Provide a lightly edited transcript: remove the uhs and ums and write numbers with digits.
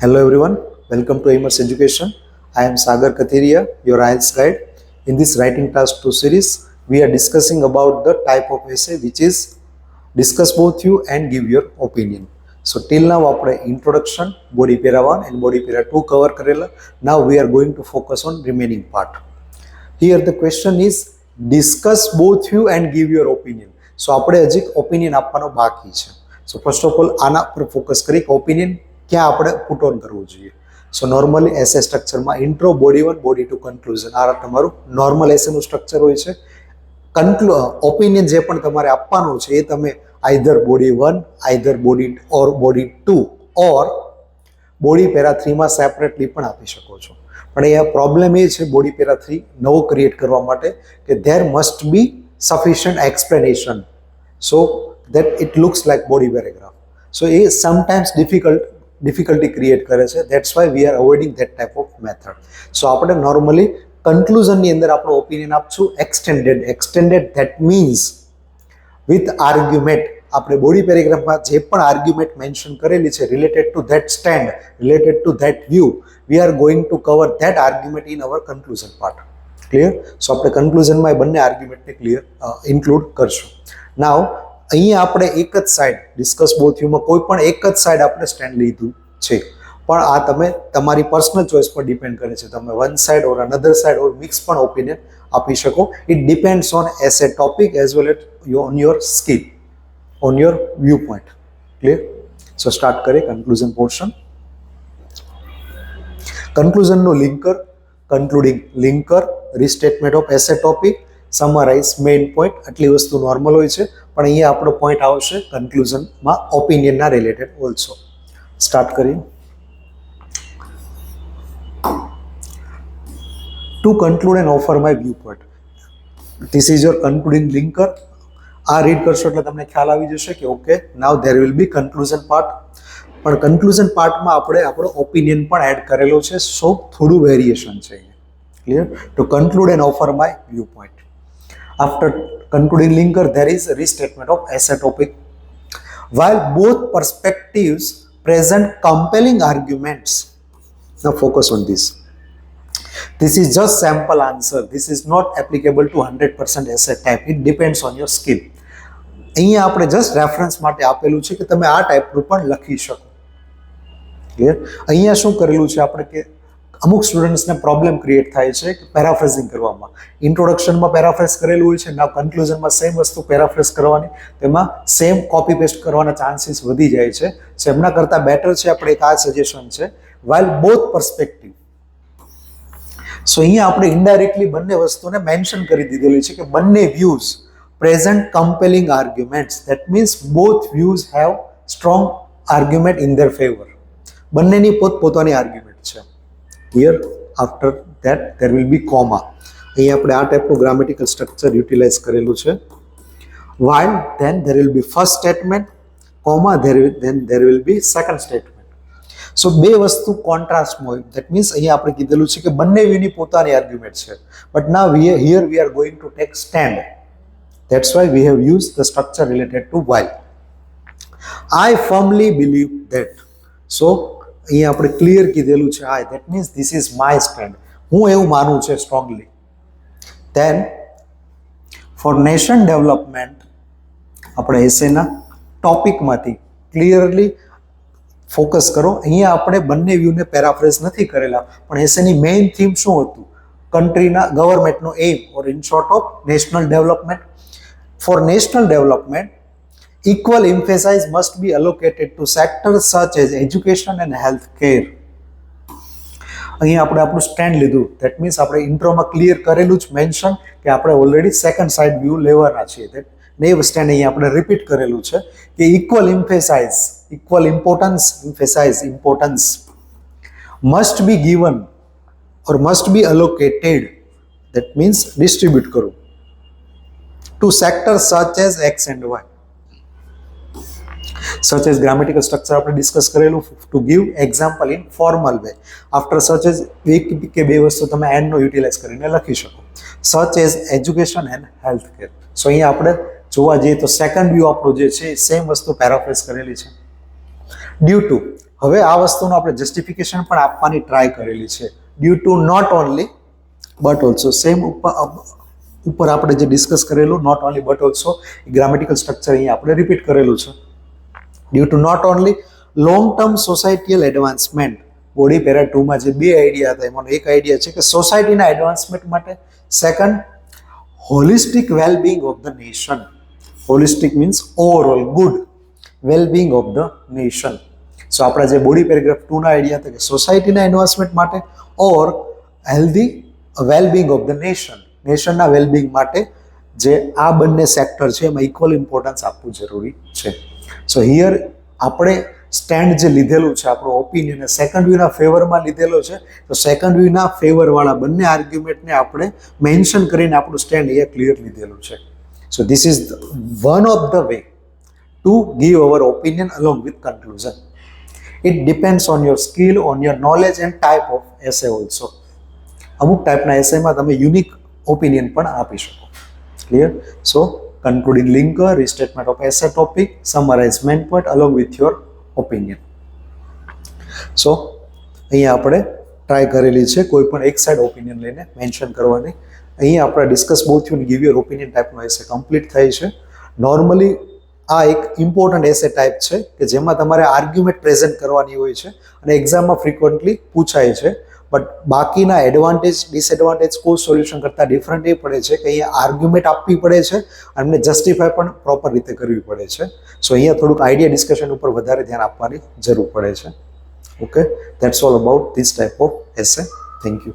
Hello everyone, welcome to Amos Education. I am Sagar Kathiria, your IELTS guide. In this writing task 2 series, we are discussing about the type of essay which is discuss both you and give your opinion. So till now આપણે introduction, body para 1 and body para 2 cover કરેલા. Now we are going to focus on remaining part. Here the question is discuss both you and give your opinion. So આપણે હજી opinion આપવાનો બાકી છે. So first of all આના પર focus કરી opinion ક્યાં આપણે પુટ ઓન કરવું જોઈએ. સો નોર્મલી એસે સ્ટ્રક્ચરમાં ઇન્ટ્રો, બોડી 1, બોડી 2, કન્ક્લુઝન આ તમારું નોર્મલ એસેનું સ્ટ્રક્ચર હોય છે. ઓપિનિયન જે પણ તમારે આપવાનું છે એ તમે આઈધર બોડી 1, આઈધર બોડી ઓર બોડી 2 ઓર બોડી પેરા 3માં સેપરેટલી પણ આપી શકો છો. પણ એ પ્રોબ્લેમ એ છે બોડી પેરા 3 નવો ક્રિએટ કરવા માટે કે there must be sufficient explanation so that it looks like body paragraph. So a sometimes difficulty create કરે છે. That's why we are avoiding that type of method. So આપણે normally કન્ક્લુઝનની અંદર આપણો ઓપિનિયન આપશું extended that means with argument. આપણે body પેરેગ્રાફમાં જે પણ આર્ગ્યુમેન્ટ મેન્શન કરેલી છે related to that stand, related to that view, we are going to cover that argument in our conclusion part. Clear? સો આપણે કન્ક્લુઝનમાં એ બંને આર્ગ્યુમેન્ટને ઇન્ક્લુડ કરશું. નાવ અહીંયા આપણે એક જ સાઈડ ડિસ્કસ બોથ યુમાં કોઈ પણ એક જ સાઈડ આપણે સ્ટેન્ડ લીધું છે, પણ આ તમે તમારી પર્સનલ ચોઇસ પર ડિપેન્ડ કરે છે. તમે one side or another side or mix પણ ઓપિનિયન આપી શકો. It depends on essay topic as well as on your skill, on your view point. Clear? So start કરીએ કન્ક્લુઝન પોર્શન. કન્ક્લુઝનનું linker, concluding linker, restatement of essay topic, summarize main point, આટલી વસ્તુ normal હોય છે. પણ અહીંયા આપણો point આવશે કન્ક્લુઝનમાં ઓપિનિયનના રિલેટેડ ઓલ્સો. સ્ટાર્ટ કરીએ. To conclude and offer my view point. This is your concluding linker. આ રીડ કરશો એટલે તમને ખ્યાલ આવી જશે કે okay now there will be conclusion part. પણ કન્ક્લુઝન પાર્ટમાં આપણે આપણો ઓપિનિયન પણ એડ કરેલો છે, સો થોડું વેરિએશન છે. Clear? To conclude and offer my view point. After concluding linker, there is a restatement of essay topic. While both perspectives present compelling arguments, now focus on this. This is just sample answer. This is not applicable to 100% essay type. It depends on your skill. અહીંયા આપણે just reference માટે આપેલું છે કે તમે આ ટાઈપનું પણ લખી શકો. ક્લિયર? અહીંયા શું કરેલું છે આપણે કે અમુક સ્ટુડન્ટ્સને પ્રોબ્લેમ ક્રિએટ થાય છે કે પેરાફ્રેઝિંગ કરવામાં. ઇન્ટ્રોડક્શનમાં પેરાફ્રેઝ કરેલું હોય છે, ના કન્ક્લુઝનમાં સેમ વસ્તુ પેરાફ્રેઝ કરવાની, તેમાં સેમ કોપી પેસ્ટ કરવાના ચાન્સીસ વધી જાય છે. સો એમના કરતાં બેટર છે આપણે એક આ સજેશન છે વાઇલ બોથ પર્સપેક્ટિવ. સો અહીંયા આપણે ઇનડાયરેક્ટલી બંને વસ્તુને મેન્શન કરી દીધેલી છે કે બંને views present compelling arguments. That means both views have strong argument in their favour. બંનેની પોતપોતાની આર્ગ્યુમેન્ટ છે. Here after that there will be comma. અહીં આપણે આ ટાઈપનું ગ્રામેટિકલ સ્ટ્રક્ચર યુટિલાઇઝ કરેલું છે. While then there will be first statement, comma, then there will be second statement. So બે વસ્તુ કોન્ટ્રાસ્ટમાં હોય. That means અહીં આપણે કીધેલું છે કે બંને વ્યૂની પોતાની આર્ગ્યુમેન્ટ છે. But now here we are going to take stand. That's why we have used the structure related to while. I firmly believe that. So અહીંયા આપણે ક્લિયર કીધેલું છે આ. That means this is my stand. હું એવું માનું છે strongly. Then for nation development આપણે એસેના ટોપિકમાંથી ક્લિયરલી ફોકસ કરો. અહીંયા આપણે બંને વ્યૂને પેરાફ્રેઝ નથી કરેલા, પણ એસેની મેઇન થીમ શું હતું? કન્ટ્રીના ગવર્મેન્ટનો aim or in short of national development. For national development equal emphasis must be allocated to sectors such as education and healthcare. અહીંયા આપણે આપણું સ્ટેન્ડ લીધું. ધેટ મીન્સ આપણે ઇન્ટ્રોમાં ક્લિયર કરેલું જ મેન્શન કે આપણે ઓલરેડી સેકન્ડ સાઇડ વ્યૂ લેવાના છીએ. ને એ સ્ટેન્ડ અહીંયા આપણે રિપીટ કરેલું છે કે equal emphasize, equal importance, importance must be given or must be allocated. That means distribute કરવું to sector such as X and Y. such as grammatical structure આપણે ડિસ્કસ કરેલું. To give example in formal way. After such as એક કે બે વસ્તુ તમે એન્ડનો utilise કરીને લખી શકો. Such as education and health care. So અહીંયા આપણે જોવા જઈએ તો સેકન્ડ વ્યૂ આપણું જે છે સેમ વસ્તુ પેરાફ્રેઝ કરેલી છે. ડ્યુ ટુ હવે આ વસ્તુનું આપણે જસ્ટિફિકેશન પણ આપવાની ટ્રાય કરેલી છે, due to not only but also. Same ઉપર આપણે જે ડિસ્કસ કરેલું not only but also grammatical structure અહીંયા આપણે રિપીટ કરેલું છે. Due to not only long term societal advancement, body para 2માં જે બે આઈડિયા હતા એમાંનો એક આઈડિયા છે કે સોસાયટીના એડવાન્સમેન્ટ માટે. Second, holistic wellbeing of the nation. Holistic means overall good wellbeing of the nation. So આપણા જે બોડી પેરેગ્રાફ 2ના આઈડિયા હતા કે સોસાયટીના એડવાન્સમેન્ટ માટે or healthy wellbeing of the nation, નેશનના વેલબિંગ માટે જે આ બંને સેક્ટર છે એમાં ઇક્વલ ઇમ્પોર્ટન્સ આપવું જરૂરી છે. સો હિયર આપણે સ્ટેન્ડ જે લીધેલું છે આપણો ઓપિનિયન સેકન્ડ વ્યૂના ફેવરમાં લીધેલો છે. તો સેકન્ડ વ્યૂના ફેવરવાળા બંને આર્ગ્યુમેન્ટને આપણે મેન્શન કરીને આપણું સ્ટેન્ડ અહીંયા ક્લિયર લીધેલું છે. So this is one of the way to give our opinion along with conclusion. It depends on your skill, on your knowledge and type of essay also. અમુક ટાઈપના એસેમાં તમે યુનિક ઓપિનિયન પણ આપી શકો. Clear? So concluding linker, restatement of essay topic, summarize main point along with your opinion. So અહીંયા આપણે try કરેલી છે કોઈ પણ એક સાઈડ ઓપિનિયન લઈને મેન્શન કરવાની. અહીંયા આપણે discuss both you give your opinion ટાઈપનો એસે કમ્પ્લીટ થાય છે. નોર્મલી આ એક ઇમ્પોર્ટન્ટ એસે ટાઈપ છે કે જેમાં તમારે આર્ગ્યુમેન્ટ પ્રેઝન્ટ કરવાની હોય છે અને એક્ઝામમાં ફ્રિકવન્ટલી પૂછાય છે. બટ બાકીના એડવાન્ટેજ ડિસએડવાન્ટેજ કોઈ સોલ્યુશન કરતાં ડિફરન્ટ એ પડે છે કે અહીંયા આર્ગ્યુમેન્ટ આપવી પડે છે અને એમને જસ્ટિફાય પણ પ્રોપર રીતે કરવી પડે છે. સો અહીંયા થોડુંક આઈડિયા ડિસ્કશન ઉપર વધારે ધ્યાન આપવાની જરૂર પડે છે. Okay, that's all about this type of essay. Thank you.